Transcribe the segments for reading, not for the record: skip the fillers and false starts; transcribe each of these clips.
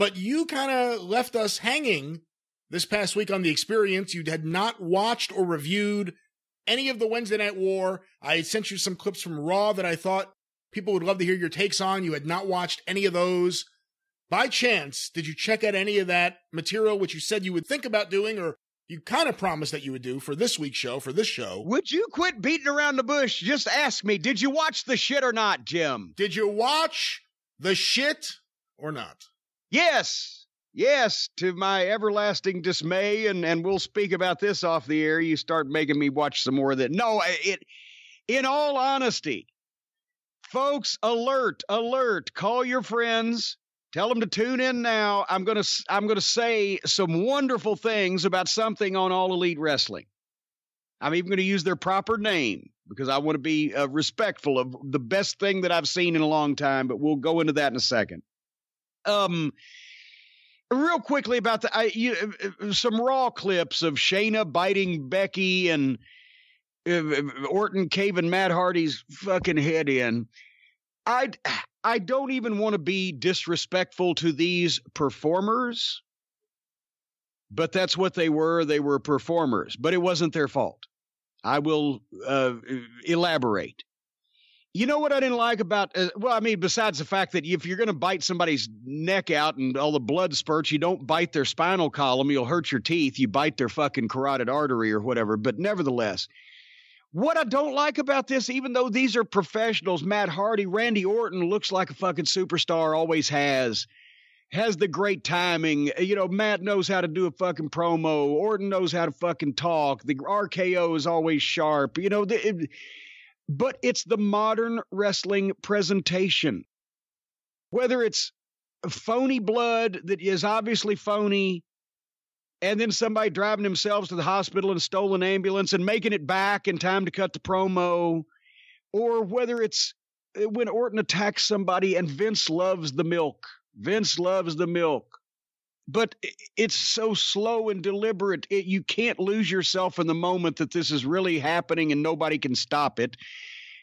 But you kind of left us hanging this past week on the experience. You had not watched or reviewed any of the Wednesday Night War. I sent you some clips from Raw that I thought people would love to hear your takes on. You had not watched any of those. By chance, did you check out any of that material, which you said you would think about doing, or you kind of promised that you would do for this week's show, for this show? Would you quit beating around the bush? Just ask me, did you watch the shit or not, Jim? Did you watch the shit or not? Yes, to my everlasting dismay, and we'll speak about this off the air. You start making me watch some more of that. No, in all honesty, folks, alert, call your friends, tell them to tune in now. I'm going to say some wonderful things about something on All Elite Wrestling. I'm even going to use their proper name because I want to be respectful of the best thing that I've seen in a long time, but we'll go into that in a second. Real quickly about some Raw clips of Shayna biting Becky and Orton caving Matt Hardy's fucking head in. I don't even want to be disrespectful to these performers, but that's what they were. They were performers, but it wasn't their fault. I will elaborate. You know what I didn't like about, besides the fact that if you're going to bite somebody's neck out and all the blood spurts, you don't bite their spinal column, you'll hurt your teeth. You bite their fucking carotid artery or whatever. But nevertheless, what I don't like about this, even though these are professionals, Matt Hardy, Randy Orton looks like a fucking superstar, always has the great timing. You know, Matt knows how to do a fucking promo. Orton knows how to fucking talk. The RKO is always sharp. You know, but it's the modern wrestling presentation. Whether it's phony blood that is obviously phony, and then somebody driving themselves to the hospital in a stolen ambulance and making it back in time to cut the promo, or whether it's when Orton attacks somebody and Vince loves the milk. But it's so slow and deliberate. You can't lose yourself in the moment that this is really happening and nobody can stop it,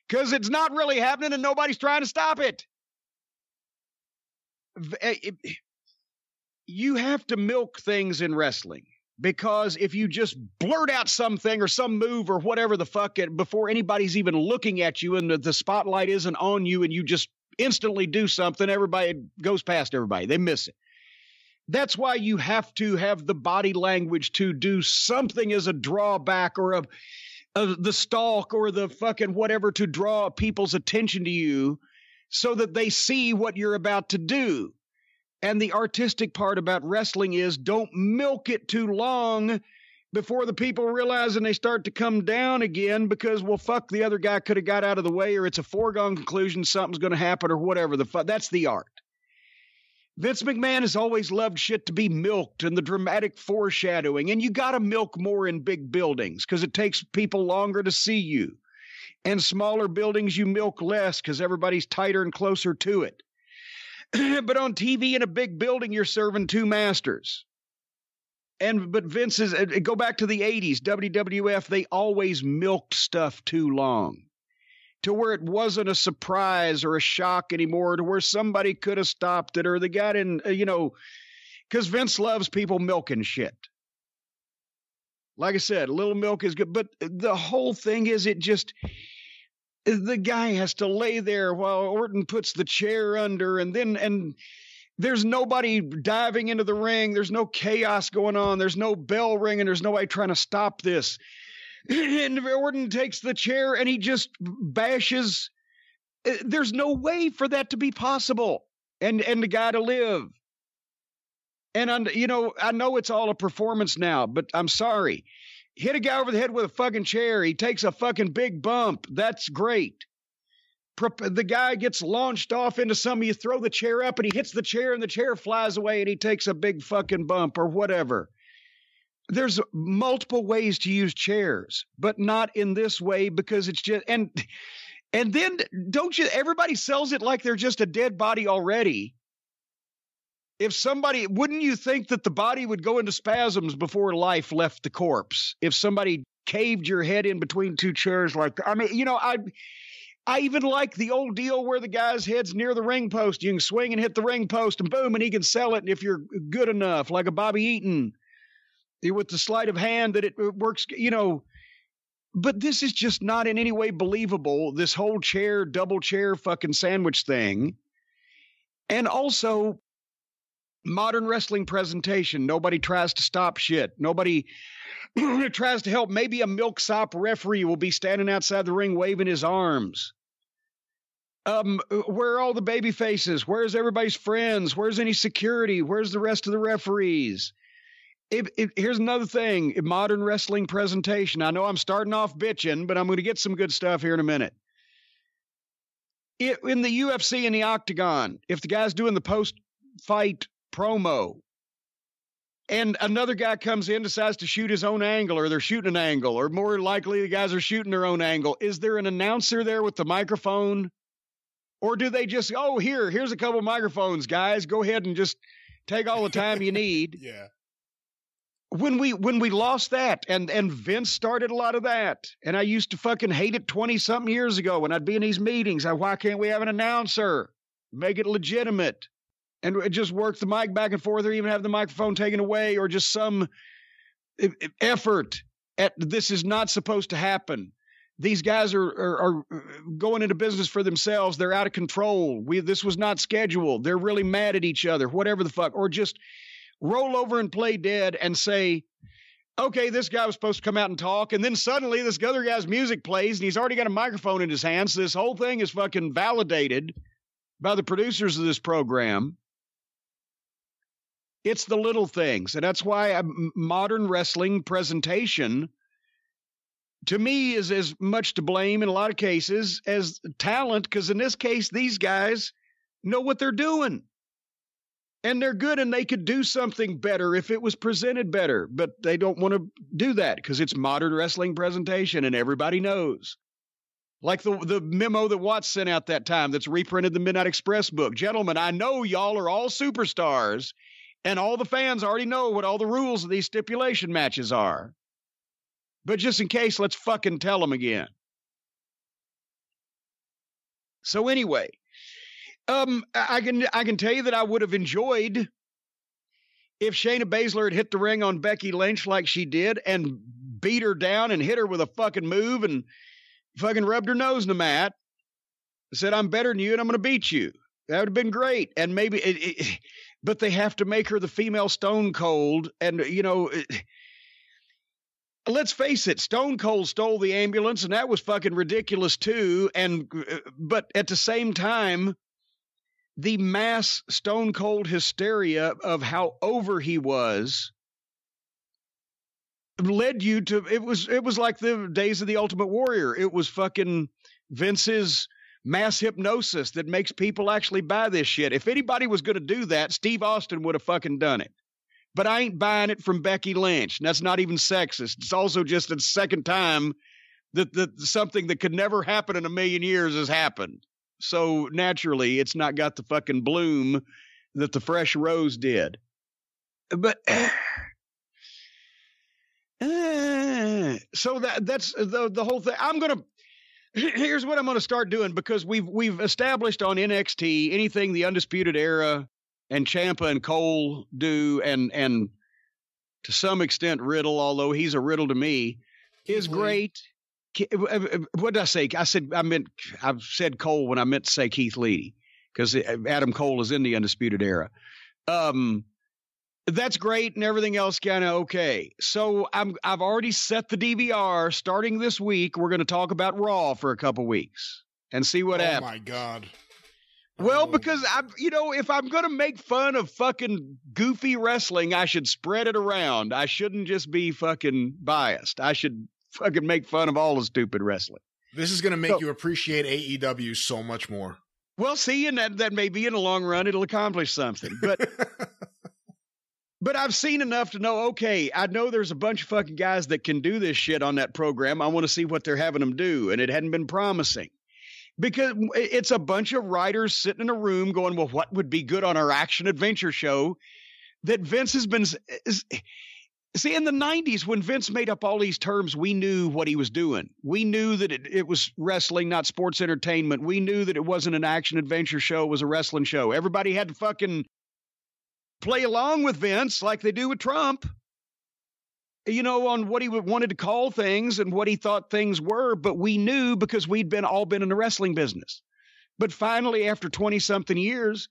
because it's not really happening and nobody's trying to stop it. You have to milk things in wrestling, because if you just blurt out something or some move or whatever the fuck before anybody's even looking at you and the spotlight isn't on you and you just instantly do something, everybody goes past everybody. They miss it. That's why you have to have the body language to do something as a drawback or the stalk or the fucking whatever to draw people's attention to you so that they see what you're about to do. And the artistic part about wrestling is don't milk it too long before the people realize and they start to come down again because, well, fuck, the other guy could have got out of the way, or it's a foregone conclusion something's going to happen or whatever the fuck. That's the art. Vince McMahon has always loved shit to be milked and the dramatic foreshadowing. And you got to milk more in big buildings because it takes people longer to see you. And smaller buildings, you milk less because everybody's tighter and closer to it. But on TV in a big building, you're serving two masters. But Vince is, go back to the 80s, WWF, they always milked stuff too long, to where it wasn't a surprise or a shock anymore, to where somebody could have stopped it, or they got in, because Vince loves people milking shit. Like I said, a little milk is good, but the whole thing is the guy has to lay there while Orton puts the chair under, and there's nobody diving into the ring. There's no chaos going on. There's no bell ringing. There's nobody trying to stop this. And Orton takes the chair and he just bashes. There's no way for that to be possible and the guy to live. And, I know it's all a performance now, but I'm sorry. Hit a guy over the head with a fucking chair. He takes a fucking big bump. That's great. The guy gets launched off into something. You throw the chair up and he hits the chair and the chair flies away and he takes a big fucking bump or whatever. There's multiple ways to use chairs, but not in this way, because it's just, and then everybody sells it like they're just a dead body already. Wouldn't you think that the body would go into spasms before life left the corpse? If somebody caved your head in between two chairs like that? I mean, I even like the old deal where the guy's head's near the ring post. You can swing and hit the ring post and boom, and he can sell it if you're good enough, like a Bobby Eaton with the sleight of hand that it works, But this is just not in any way believable, this whole double chair fucking sandwich thing. And also, modern wrestling presentation. Nobody tries to stop shit. Nobody tries to help. Maybe a milksop referee will be standing outside the ring waving his arms. Where are all the baby faces? Where's everybody's friends? Where's any security? Where's the rest of the referees? Here's another thing. Modern wrestling presentation. I know I'm starting off bitching, but I'm going to get some good stuff here in a minute. In the UFC in the octagon, if the guy's doing the post-fight promo and another guy comes in, decides to shoot his own angle, or they're shooting an angle, or more likely the guys are shooting their own angle, is there an announcer there with the microphone? Or do they just, here's a couple of microphones, guys. Go ahead and just take all the time you need. Yeah. When we lost that, and Vince started a lot of that, and I used to fucking hate it 20-something years ago when I'd be in these meetings. Why can't we have an announcer? Make it legitimate. And just work the mic back and forth, or even have the microphone taken away, or just some effort at this is not supposed to happen. These guys are going into business for themselves. They're out of control. This was not scheduled. They're really mad at each other, whatever the fuck. Or just roll over and play dead and say, okay, this guy was supposed to come out and talk. And then suddenly this other guy's music plays and he's already got a microphone in his hand. So this whole thing is fucking validated by the producers of this program. It's the little things. And that's why modern wrestling presentation, to me, is as much to blame in a lot of cases as talent, because in this case, these guys know what they're doing. And they're good, and they could do something better if it was presented better. But they don't want to do that because it's modern wrestling presentation, and everybody knows. Like the memo that Watts sent out that time that's reprinted the Midnight Express book. Gentlemen, I know y'all are all superstars, and all the fans already know what all the rules of these stipulation matches are. But just in case, let's fucking tell them again. So anyway, I can tell you that I would have enjoyed if Shayna Baszler had hit the ring on Becky Lynch like she did and beat her down and hit her with a fucking move and fucking rubbed her nose in the mat. Said, I'm better than you and I'm going to beat you. That would have been great. And maybe, but they have to make her the female Stone Cold. And, let's face it, Stone Cold stole the ambulance, and that was fucking ridiculous too. But at the same time, the mass Stone Cold hysteria of how over he was led you to, it was like the days of the Ultimate Warrior. It was fucking Vince's mass hypnosis that makes people actually buy this shit. If anybody was going to do that, Steve Austin would have fucking done it. But I ain't buying it from Becky Lynch. And that's not even sexist. It's also just the second time that something that could never happen in a million years has happened. So naturally, it's not got the fucking bloom that the fresh rose did. But so that's the whole thing. Here's what I'm going to start doing, because we've established on NXT anything the Undisputed Era and Ciampa and Cole do, and to some extent Riddle, although he's a Riddle to me, is great. What did I say? I've said Cole when I meant to say Keith Lee, because Adam Cole is in the Undisputed Era. That's great, and everything else kind of okay. So I've already set the DVR. Starting this week, we're going to talk about Raw for a couple weeks and see what happens. Oh my God. Well, because if I'm going to make fun of fucking goofy wrestling, I should spread it around. I shouldn't just be fucking biased. I should fucking make fun of all the stupid wrestling. This is going to make you appreciate AEW so much more. Well, see, and that may be in the long run, it'll accomplish something. But but I've seen enough to know, okay, I know there's a bunch of fucking guys that can do this shit on that program. I want to see what they're having them do. And it hadn't been promising. Because it's a bunch of writers sitting in a room going, well, what would be good on our action adventure show that Vince has been See, in the 90s, when Vince made up all these terms, we knew what he was doing. We knew that it was wrestling, not sports entertainment. We knew that it wasn't an action adventure show. It was a wrestling show. Everybody had to fucking play along with Vince like they do with Trump, on what he wanted to call things and what he thought things were. But we knew because we'd all been in the wrestling business. But finally, after 20-something years,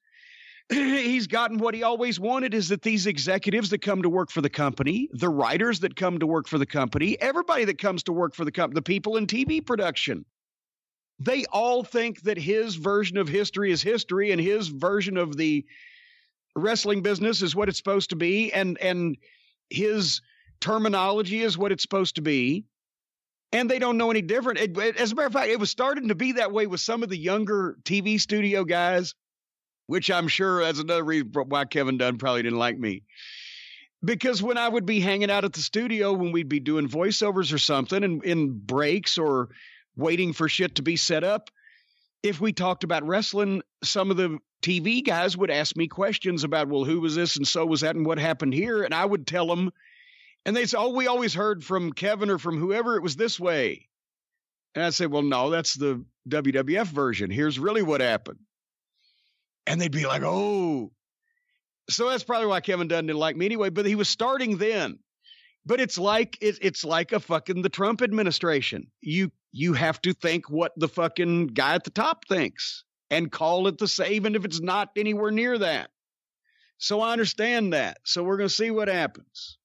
he's gotten what he always wanted, is that these executives that come to work for the company, the writers that come to work for the company, everybody that comes to work for the company, the people in TV production, they all think that his version of history is history and his version of the wrestling business is what it's supposed to be. And his terminology is what it's supposed to be. And they don't know any different. As a matter of fact, it was starting to be that way with some of the younger TV studio guys, which I'm sure that's another reason why Kevin Dunn probably didn't like me. Because when I would be hanging out at the studio, when we'd be doing voiceovers or something and in breaks or waiting for shit to be set up, if we talked about wrestling, some of the TV guys would ask me questions about, well, who was this and so was that and what happened here? And I would tell them, and they'd say, oh, we always heard from Kevin or from whoever it was this way. And I'd say, well, no, that's the WWF version. Here's really what happened. And they'd be like, oh. So that's probably why Kevin Dunn didn't like me anyway, but he was starting then. But it's like a fucking the Trump administration. You have to think what the fucking guy at the top thinks and call it the same, even if it's not anywhere near that. So I understand that. So we're going to see what happens.